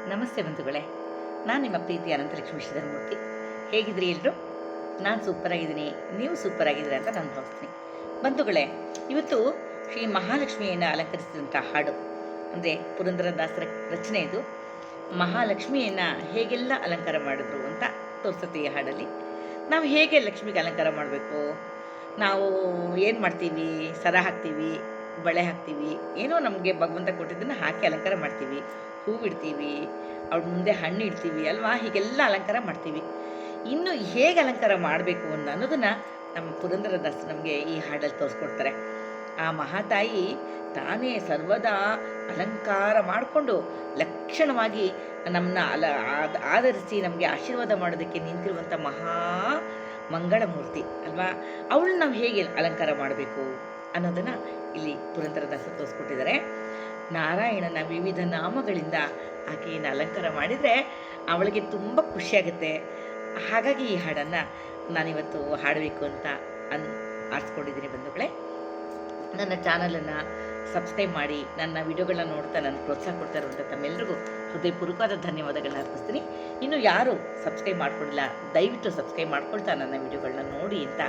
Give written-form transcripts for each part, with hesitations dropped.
ನಮಸ್ತೆ ಬಂಧುಗಳೇ, ನಾನು ನಿಮ್ಮ ಪ್ರೀತಿಯ ಅನಂತಲಕ್ಷ್ಮಿ ಶ್ರೀಧರಮೂರ್ತಿ. ಹೇಗಿದ್ರಿ ಎಲ್ಲರೂ? ನಾನು ಸೂಪರಾಗಿದ್ದೀನಿ, ನೀವು ಸೂಪರಾಗಿದ್ದೀರಿ ಅಂತ ನಾನು ಭಾವಿಸ್ತೀನಿ. ಬಂಧುಗಳೇ, ಇವತ್ತು ಶ್ರೀ ಮಹಾಲಕ್ಷ್ಮಿಯನ್ನು ಅಲಂಕರಿಸಿದಂಥ ಹಾಡು ಅಂದರೆ ಪುರಂದರದಾಸರ ರಚನೆ ಇದು. ಮಹಾಲಕ್ಷ್ಮಿಯನ್ನು ಹೇಗೆಲ್ಲ ಅಲಂಕಾರ ಮಾಡಿದ್ರು ಅಂತ ತೋರಿಸುತ್ತೆ ಈ ಹಾಡಲ್ಲಿ. ನಾವು ಹೇಗೆ ಲಕ್ಷ್ಮಿಗೆ ಅಲಂಕಾರ ಮಾಡಬೇಕು, ನಾವು ಏನು ಮಾಡ್ತೀವಿ, ಸರ ಹಾಕ್ತೀವಿ, ಬಳೆ ಹಾಕ್ತೀವಿ, ಏನೋ ನಮಗೆ ಭಗವಂತ ಕೊಟ್ಟಿದ್ದನ್ನು ಹಾಕಿ ಅಲಂಕಾರ ಮಾಡ್ತೀವಿ, ಹೂವಿಡ್ತೀವಿ, ಅವ್ರ ಮುಂದೆ ಹಣ್ಣು ಇಡ್ತೀವಿ ಅಲ್ವಾ, ಹೀಗೆಲ್ಲ ಅಲಂಕಾರ ಮಾಡ್ತೀವಿ. ಇನ್ನು ಹೇಗೆ ಅಲಂಕಾರ ಮಾಡಬೇಕು ಅನ್ನೋದನ್ನು ನಮ್ಮ ಪುರಂದರದಾಸ್ ನಮಗೆ ಈ ಹಾಡಲ್ಲಿ ತೋರಿಸ್ಕೊಡ್ತಾರೆ. ಆ ಮಹಾತಾಯಿ ತಾನೇ ಸರ್ವದಾ ಅಲಂಕಾರ ಮಾಡಿಕೊಂಡು ಲಕ್ಷಣವಾಗಿ ನಮ್ಮನ್ನ ಆಧರಿಸಿ ನಮಗೆ ಆಶೀರ್ವಾದ ಮಾಡೋದಕ್ಕೆ ನಿಂತಿರುವಂಥ ಮಹಾ ಮಂಗಳಮೂರ್ತಿ ಅಲ್ವಾ. ಅವಳು ನಾವು ಹೇಗೆ ಅಲಂಕಾರ ಮಾಡಬೇಕು ಅನ್ನೋದನ್ನು ಇಲ್ಲಿ ಪುರಂದರದಾಸ ತೋರಿಸ್ಕೊಟ್ಟಿದ್ದಾರೆ. ನಾರಾಯಣನ ವಿವಿಧ ನಾಮಗಳಿಂದ ಆಕೆಯನ್ನು ಅಲಂಕಾರ ಮಾಡಿದರೆ ಅವಳಿಗೆ ತುಂಬ ಖುಷಿಯಾಗುತ್ತೆ. ಹಾಗಾಗಿ ಈ ಹಾಡನ್ನು ನಾನಿವತ್ತು ಹಾಡಬೇಕು ಅಂತ ಆರಿಸ್ಕೊಂಡಿದ್ದೀನಿ. ಬಂಧುಗಳೇ, ನನ್ನ ಚಾನಲನ್ನು ಸಬ್ಸ್ಕ್ರೈಬ್ ಮಾಡಿ ನನ್ನ ವಿಡಿಯೋಗಳನ್ನ ನೋಡ್ತಾ ನನ್ನ ಪ್ರೋತ್ಸಾಹ ಕೊಡ್ತಾ ಇರುವಂಥ ತಮ್ಮೆಲ್ಲರಿಗೂ ಹೃದಯಪೂರ್ವಕವಾದ ಧನ್ಯವಾದಗಳನ್ನ ಅರ್ಪಿಸ್ತೀನಿ. ಇನ್ನು ಯಾರು ಸಬ್ಸ್ಕ್ರೈಬ್ ಮಾಡ್ಕೊಂಡಿಲ್ಲ, ದಯವಿಟ್ಟು ಸಬ್ಸ್ಕ್ರೈಬ್ ಮಾಡ್ಕೊಳ್ತಾ ನನ್ನ ವಿಡಿಯೋಗಳನ್ನ ನೋಡಿ ಅಂತ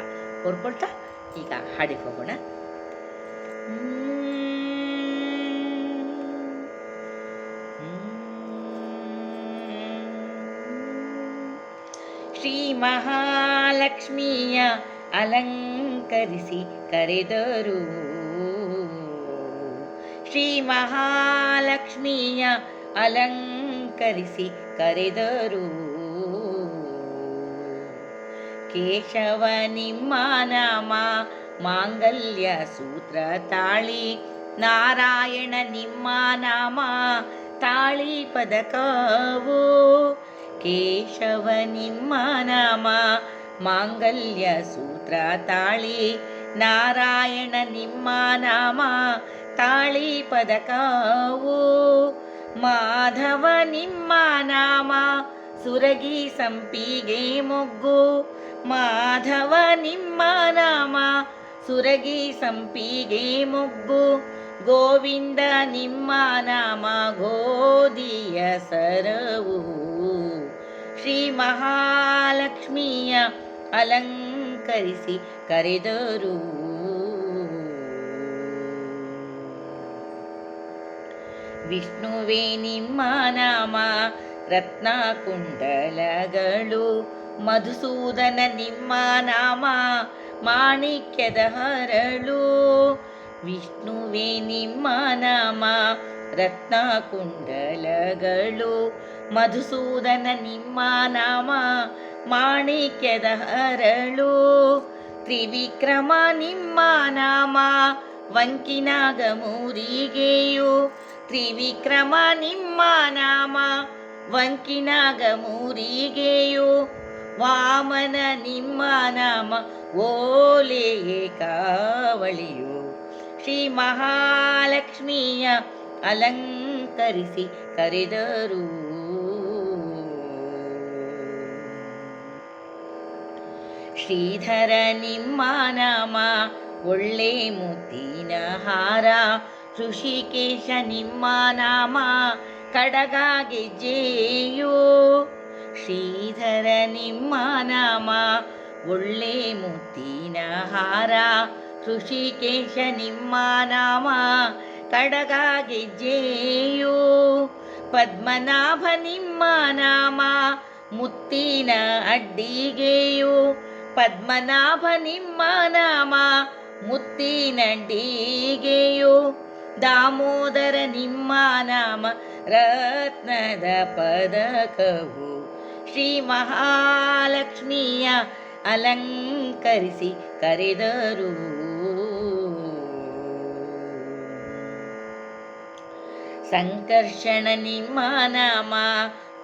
ಕೋರ್ಕೊಳ್ತಾ ಈಗ ಹಾಡಿಗೆ ಹೋಗೋಣ. ಶ್ರೀ ಮಹಾಲಕ್ಷ್ಮಿಯ ಅಲಂಕರಿಸಿ ಕರೆದರು, ಶ್ರೀ ಮಹಾಲಕ್ಷ್ಮಿಯ ಅಲಂಕರಿಸಿ ಕರೆದರು. ಕೇಶವ ನಿಮ್ಮ ನಾಮ ಮಾಂಗಲ್ಯ ಸೂತ್ರ ತಾಳಿ, ನಾರಾಯಣ ನಿಮ್ಮ ನಾಮ ತಾಳಿ ಪದಕವು. ಕೇಶವ ನಿಮ್ಮ ನಾಮ ಮಾಂಗಲ್ಯ ಸೂತ್ರ ತಾಳಿ, ನಾರಾಯಣ ನಿಮ್ಮ ನಾಮ ತಾಳಿ ಪದಕವು. ಮಾಧವ ನಿಮ್ಮ ನಾಮ ಸುರಗಿ ಸಂಪಿಗೆ ಮೊಗ್ಗು, ಮಾಧವ ನಿಮ್ಮ ನಾಮ ಸುರಗಿ ಸಂಪಿಗೆ ಮೊಗ್ಗು. ಗೋವಿಂದ ನಿಮ್ಮ ನಾಮ ಗೋಧಿಯ ಸರವು. ಶ್ರೀ ಮಹಾಲಕ್ಷ್ಮಿಯ ಅಲಂಕರಿಸಿ ಕರೆದರು. ವಿಷ್ಣುವೇ ನಿಮ್ಮ ನಾಮ ರತ್ನ ಕುಂಡಲಗಳು, ಮಧುಸೂದನ ನಿಮ್ಮ ನಾಮ ಮಾಣಿಕ್ಯದ ಹರಳು. ವಿಷ್ಣುವೇ ನಿಮ್ಮ ನಾಮ ರತ್ನ ಕುಂಡಲಗಳು, ಮಧುಸೂದನ ನಿಮ್ಮ ನಾಮ ಮಾಣಿಕ್ಯದ ಹರಳು. ತ್ರಿವಿಕ್ರಮ ನಿಮ್ಮ ನಾಮ ವಂಕಿನಾಗ ಮೂರಿಗೆಯು, ತ್ರಿವಿಕ್ರಮ ನಿಮ್ಮ ನಾಮ ವಂಕಿನಾಗ ಮೂರಿಗೆಯು. ವಾಮನ ನಿಮ್ಮ ನಾಮ ಓಲೆಯೇ ಕಾವಳಿಯು. ಶ್ರೀ ಮಹಾಲಕ್ಷ್ಮಿಯ ಅಲಂಕರಿಸಿ ಕರೆದರು. ಶ್ರೀಧರ ನಿಮ್ಮ ನಾಮ ಒಳ್ಳೆ ಮುತ್ತಿನ ಹಾರ, ಋಷಿಕೇಶ ನಿಮ್ಮ ನಾಮ ಕಡಗ ಗೆಜ್ಜೆಯು. ಶ್ರೀಧರ ನಿಮ್ಮ ನಾಮ ಒಳ್ಳೆ ಮುತ್ತಿನ ಹಾರ, ಋಷಿಕೇಶ ನಿಮ್ಮ ನಾಮ ಕಡಗ ಗೆಜ್ಜೆಯು. ಪದ್ಮನಾಭ ನಿಮ್ಮ ನಾಮ ಮುತ್ತಿನ ಅಡ್ಡಿಗೆಯು, ಪದ್ಮನಾಭ ನಿಮ್ಮ ನಾಮ ಮುತ್ತಿನ ಅಡ್ಡಿಗೆಯು. ದಾಮೋದರ ನಿಮ್ಮ ನಾಮ ರತ್ನದ ಪದಕವು. ಶ್ರೀ ಮಹಾಲಕ್ಷ್ಮಿಯ ಅಲಂಕರಿಸಿ ಕರೆದರು. ಸಂಕರ್ಷಣ ನಿಮ್ಮ ನಾಮ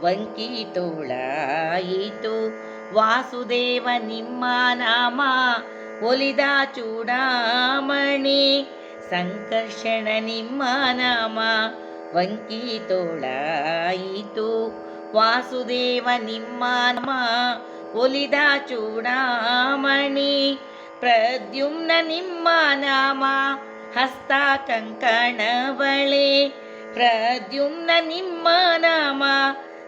ವಂಕಿ ತೋಳಾಯಿತು, ವಾಸುದೇವ ನಿಮ್ಮ ನಾಮ ಒಲಿದ ಚೂಡಾಮಣಿ. ಸಂಕರ್ಷಣ ನಿಮ್ಮ ನಾಮ ವಂಕಿ ತೋಳಾಯಿತು, ವಾಸುದೇವ ನಿಮ್ಮ ನಾಮ ಒಲಿದ ಚೂಡಾಮಣಿ. ಪ್ರದ್ಯುಮ್ನ ನಿಮ್ಮ ನಾಮ ಹಸ್ತ ಕಂಕಣ ಬಳೆ, ಪ್ರದ್ಯುಮ್ನ ನಿಮ್ಮ ನಾಮ,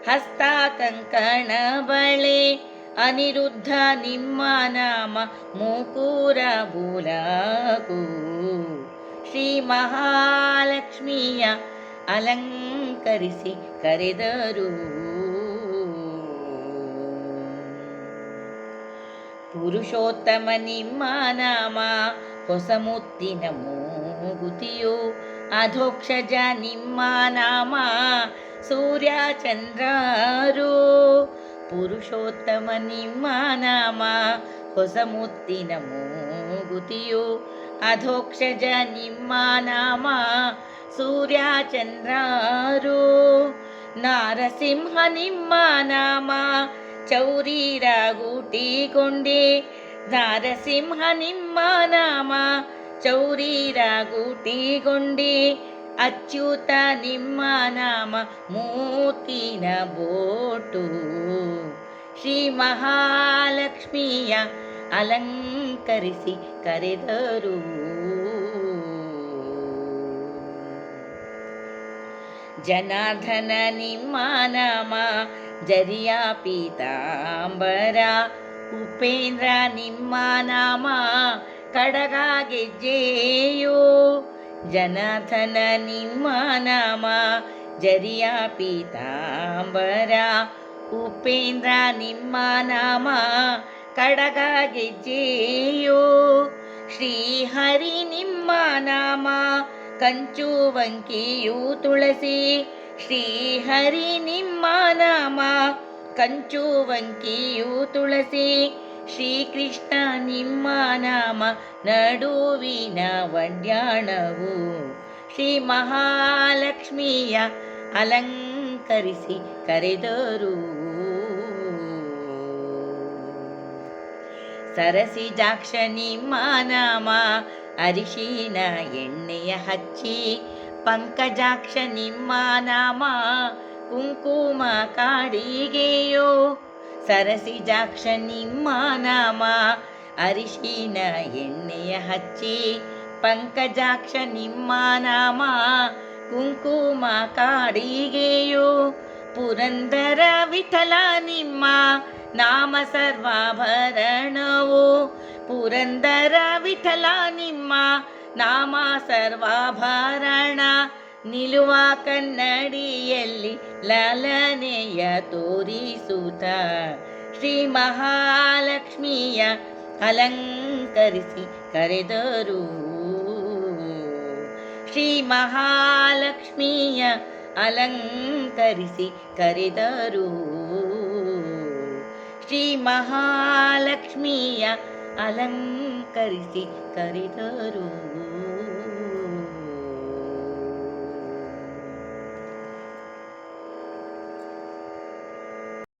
ಹಸ್ತ ಕಂಕಣ ಬಳೆ, ಅನಿರುದ್ಧ ನಿಮ್ಮ ನಾಮ, ಮೂಕೂರ ಬೂಲಾಕು. ಶ್ರೀ ಮಹಾಲಕ್ಷ್ಮಿಯ ಅಲಂಕರಿಸಿ ಕರೆದರು. ಪುರುಷೋತ್ತಮ ನಿಮ್ಮ ನಾಮ, ಹೊಸ ಮುತ್ತಿನ ಮೂಗುತಿಯು, ಅಧೋಕ್ಷಜ ನಿಮ್ಮ ನಾಮ, ಸೂರ್ಯ ಚಂದ್ರರು. ಪುರುಷೋತ್ತಮ ನಿಮ್ಮ ನಾಮ, ಹೊಸ ಮುತ್ತಿನ ಮೂಗುತಿಯು, ಅಧೋಕ್ಷಜ ನಿಮ್ಮ ನಾಮ, ಸೂರ್ಯ ಚಂದ್ರರು. ನಾರಸಿಂಹ ನಿಮ್ಮ ನಾಮ, ಚೌರೀರ ಗೂಟಿಕೊಂಡೆ, ನಾರಸಿಂಹ ನಿಮ್ಮ ನಾಮ, ಚೌರೀರ ಗೂಟಿಗೊಂಡೆ, ಅಚ್ಯುತ ನಿಮ್ಮ ನಾಮ, ಮೂತಿನ ಬೋಟು. ಶ್ರೀ ಮಹಾಲಕ್ಷ್ಮಿಯ ಅಲಂಕರಿಸಿ ಕರೆದರು. ಜನಾರ್ದನ ನಿಮ್ಮ ನಾಮ, ಜರಿಯ ಪೀತಾಂಬರ, ಉಪೇಂದ್ರ ನಿಮ್ಮ ನಾಮ, ಕಡಗ ಗೆಜ್ಜೆಯೋ. ಜನಾರ್ದನ ನಿಮ್ಮ ನಾಮ, ಜರಿಯ ಪೀತಾಂಬರ, ಉಪೇಂದ್ರ ನಿಮ್ಮ ನಾಮ, ಕಡಗ ಗೆಜ್ಜೆಯೋ. ಶ್ರೀಹರಿ ನಿಮ್ಮ ನಾಮ, ಕಂಚುವಂಕಿಯು ತುಳಸಿ. ಶ್ರೀಹರಿ ನಿಮ್ಮ ನಾಮ, ಕಂಚುವಂಕಿಯು ತುಳಸಿ. ಶ್ರೀಕೃಷ್ಣ ನಿಮ್ಮ ನಾಮ, ನಡುವಿನ ವಡ್ಯಾಣವು. ಶ್ರೀ ಮಹಾಲಕ್ಷ್ಮಿಯ ಅಲಂಕರಿಸಿ ಕರೆದರು. ಸರಸಿಜಾಕ್ಷ ನಿಮ್ಮ ನಾಮ, ಅರಿಶಿನ ಎಣ್ಣೆಯ ಹಚ್ಚಿ. ಪಂಕಜಾಕ್ಷ ನಿಮ್ಮ ನಾಮ, ಕುಂಕುಮ ಕಾಡಿಗೆಯೋ. ಸರಸಿಜಾಕ್ಷ ನಿಮ್ಮ ನಾಮ, ಅರಿಶಿನ ಎಣ್ಣೆಯ ಹಚ್ಚಿ. ಪಂಕಜಾಕ್ಷ ನಿಮ್ಮ ನಾಮ, ಕುಂಕುಮ ಕಾಡಿಗೆಯೋ. ಪುರಂದರ ವಿಠಲ ನಿಮ್ಮ ನಾಮ, ಸರ್ವಾಭರಣವು. ಪುರಂದರ ವಿಠಲ ನಿಮ್ಮ ನಾಮ, ಸರ್ವಾಭರಣ. ನಿಲುವ ಕನ್ನಡಿಯಲ್ಲಿ ಲಲನೆಯ ತೋರಿಸುತ್ತ, ಶ್ರೀ ಮಹಾಲಕ್ಷ್ಮಿಯ ಅಲಂಕರಿಸಿ ಕರೆದರು. ಶ್ರೀ ಮಹಾಲಕ್ಷ್ಮಿಯ ಅಲಂಕರಿಸಿ ಕರೆದರು. ಶ್ರೀ ಮಹಾಲಕ್ಷ್ಮಿಯ ಅಲಂಕರಿಸಿ ಕರೆದರು.